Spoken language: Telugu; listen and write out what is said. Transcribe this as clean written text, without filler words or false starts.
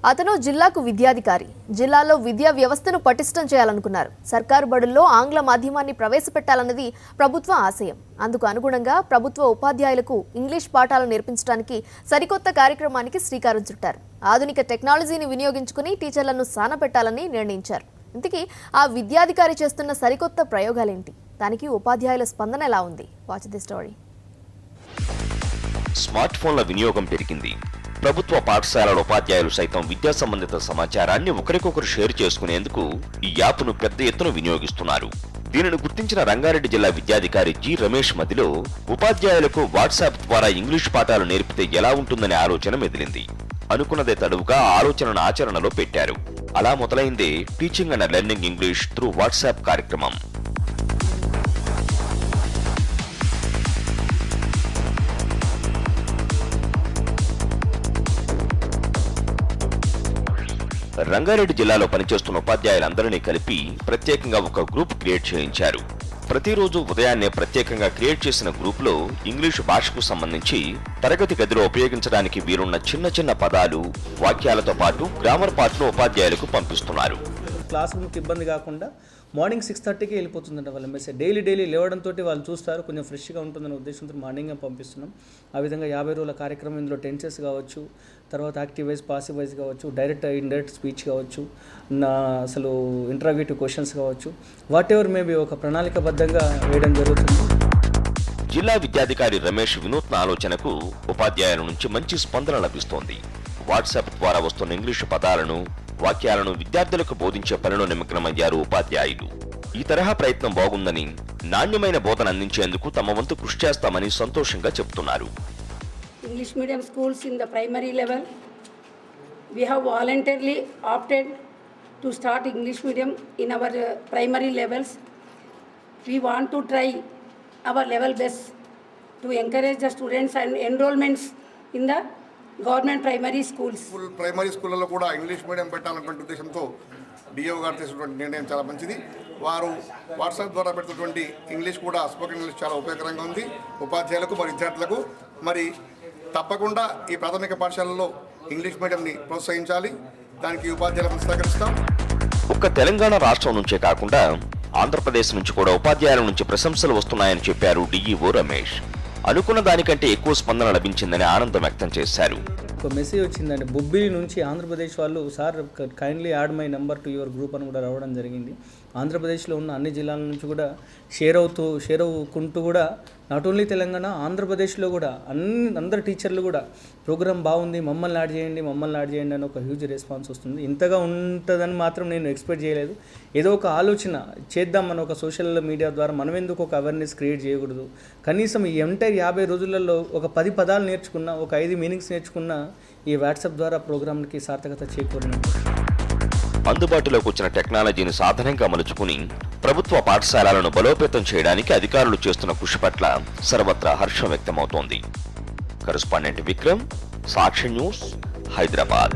అతను జిల్లాకు విద్యాధికారి. జిల్లాలో విద్యా వ్యవస్థను పటిష్టం చేయాలనుకున్నారు. సర్కారు బడుల్లో ఆంగ్ల మాధ్యమాన్ని ప్రవేశపెట్టాలన్నది ప్రభుత్వ ఆశయం. అందుకు అనుగుణంగా ప్రభుత్వ ఉపాధ్యాయులకు ఇంగ్లీష్ పాఠాలు నేర్పించడానికి సరికొత్త కార్యక్రమానికి శ్రీకారం చుట్టారు. ఆధునిక టెక్నాలజీని వినియోగించుకుని టీచర్లను సానపెట్టాలని నిర్ణయించారు. ఇంతకీ ఆ విద్యాధికారి చేస్తున్న సరికొత్త ప్రయోగాలేంటి? దానికి ఉపాధ్యాయుల స్పందన ఎలా ఉంది? Watch the story. స్మార్ట్ ఫోన్ల వినియోగం పెరిగింది. ప్రభుత్వ పాఠశాలల ఉపాధ్యాయులు సైతం విద్యా సంబంధిత సమాచారాన్ని ఒకరికొకరు షేర్ చేసుకునేందుకు ఈ యాప్ను పెద్ద ఎత్తున వినియోగిస్తున్నారు. దీనిని గుర్తించిన రంగారెడ్డి జిల్లా విద్యాధికారి జి రమేష్ మధ్యలో ఉపాధ్యాయులకు వాట్సాప్ ద్వారా ఇంగ్లీష్ పాఠాలు నేర్పితే ఎలా ఉంటుందనే ఆలోచన మెదిలింది. అనుకున్నదే తడువుగా ఆలోచనను ఆచరణలో పెట్టారు. అలా మొదలైందే teaching and learning English through WhatsApp కార్యక్రమం. రంగారెడ్డి జిల్లాలో పనిచేస్తున్న ఉపాధ్యాయులందరినీ కలిపి ప్రత్యేకంగా ఒక గ్రూప్ క్రియేట్ చేయించారు. ప్రతిరోజు ఉదయాన్నే ప్రత్యేకంగా క్రియేట్ చేసిన గ్రూప్లో ఇంగ్లీషు భాషకు సంబంధించి తరగతి గదిలో ఉపయోగించడానికి వీరున్న చిన్న చిన్న పదాలు, వాక్యాలతో పాటు గ్రామర్ పాటను ఉపాధ్యాయులకు పంపిస్తున్నారు. క్లాస్ రూమ్కి ఇబ్బంది కాకుండా మార్నింగ్ 6:30కి వెళ్ళిపోతుందంట వాళ్ళ మెసేజ్. డైలీ లేవడంతో వాళ్ళు చూస్తారు, కొంచెం ఫ్రెష్గా ఉంటుందనే ఉద్దేశంతో మార్నింగే పంపిస్తున్నాం. ఆ విధంగా 50 రోజుల కార్యక్రమం ఇందులో టెన్సెస్ కావచ్చు, తర్వాత యాక్టివ్ వైజ్, పాసివ్ వైజ్ కావచ్చు, డైరెక్ట్ ఇండైరెక్ట్ స్పీచ్ కావచ్చు, అసలు ఇంటరాగేటివ్ క్వశ్చన్స్ కావచ్చు, వాట్ ఎవర్ మేబీ ఒక ప్రణాళికబద్ధంగా వేయడం జరుగుతుంది. జిల్లా విద్యాధికారి రమేష్ వినూత్న ఆలోచనకు ఉపాధ్యాయుల నుంచి మంచి స్పందన లభిస్తోంది. వాట్సాప్ ద్వారా వస్తున్న ఇంగ్లీషు పదాలను, వాక్యాలను విద్యార్థులకు బోధించే పనిలో నిమగ్నమయ్యారు ఉపాధ్యాయులు. ఈ తరహా ప్రయత్నం బాగుందని, నాణ్యమైన బోధన అందించేందుకు తమ వంతు కృషి చేస్తామని సంతోషంగా చెబుతున్నారు. English medium schools in the primary level, we have voluntarily opted to start English medium in our primary levels. We want to try our level best to encourage the students and enrollments in the government primary schools. Primary స్కూళ్ళలో కూడా ఇంగ్లీష్ మీడియం పెట్టాలన్నటువంటి ఉద్దేశంతో డిఓ గారు చేసినటువంటి నిర్ణయం చాలా మంచిది. వారు వాట్సాప్ ద్వారా పెడుతున్నటువంటి ఇంగ్లీష్ కూడా, స్పోకెన్ ఇంగ్లీష్ చాలా ఉపయోగకరంగా ఉంది ఉపాధ్యాయులకు మరియు విద్యార్థులకు. మరి తప్పకుండా ఈ ప్రాథమిక పాఠశాలలో ఇంగ్లీష్ మీడియంని ప్రోత్సహించాలి. దానికి ఉపాధ్యాయులకు సహకరిస్తాం. ఒక్క తెలంగాణ రాష్ట్రం నుంచే కాకుండా ఆంధ్రప్రదేశ్ నుంచి కూడా ఉపాధ్యాయుల నుంచి ప్రశంసలు వస్తున్నాయని చెప్పారు డిఈఓ రమేష్. అనుకున్న దానికంటే ఎక్కువ స్పందన లభించిందని ఆనందం వ్యక్తం చేశారు. ఒక మెసేజ్ వచ్చిందండి బొబ్బిలి నుంచి, ఆంధ్రప్రదేశ్ వాళ్ళు, sir kindly add my number to your group అని కూడా రావడం జరిగింది. ఆంధ్రప్రదేశ్లో ఉన్న అన్ని జిల్లాల నుంచి కూడా షేర్ అవుకుంటూ కూడా నాట్ ఓన్లీ తెలంగాణ, ఆంధ్రప్రదేశ్లో కూడా అందరు టీచర్లు కూడా ప్రోగ్రామ్ బాగుంది, మమ్మల్ని యాడ్ చేయండి అని ఒక హ్యూజ్ రెస్పాన్స్ వస్తుంది. ఇంతగా ఉంటుందని మాత్రం నేను ఎక్స్పెక్ట్ చేయలేదు. ఏదో ఒక ఆలోచన చేద్దాం మన ఒక సోషల్ మీడియా ద్వారా, మనం ఎందుకు ఒక అవేర్నెస్ క్రియేట్ చేయకూడదు. కనీసం ఈ ఎంటైర్ 50 రోజులలో ఒక 10 పదాలు నేర్చుకున్నా, ఒక 5 మీనింగ్స్ నేర్చుకున్నా ఈ వాట్సాప్ ద్వారా ప్రోగ్రాంకి సార్థకత చేకూరినట్టు. అందుబాటులోకి వచ్చిన టెక్నాలజీని సాధనంగా మలుచుకుని ప్రభుత్వ పాఠశాలలను బలోపేతం చేయడానికి అధికారులు చేస్తున్న కృషి పట్ల సర్వత్రా హర్షం వ్యక్తమవుతోంది. కరెస్పాండెంట్ విక్రమ్, సాక్షి న్యూస్, హైదరాబాద్.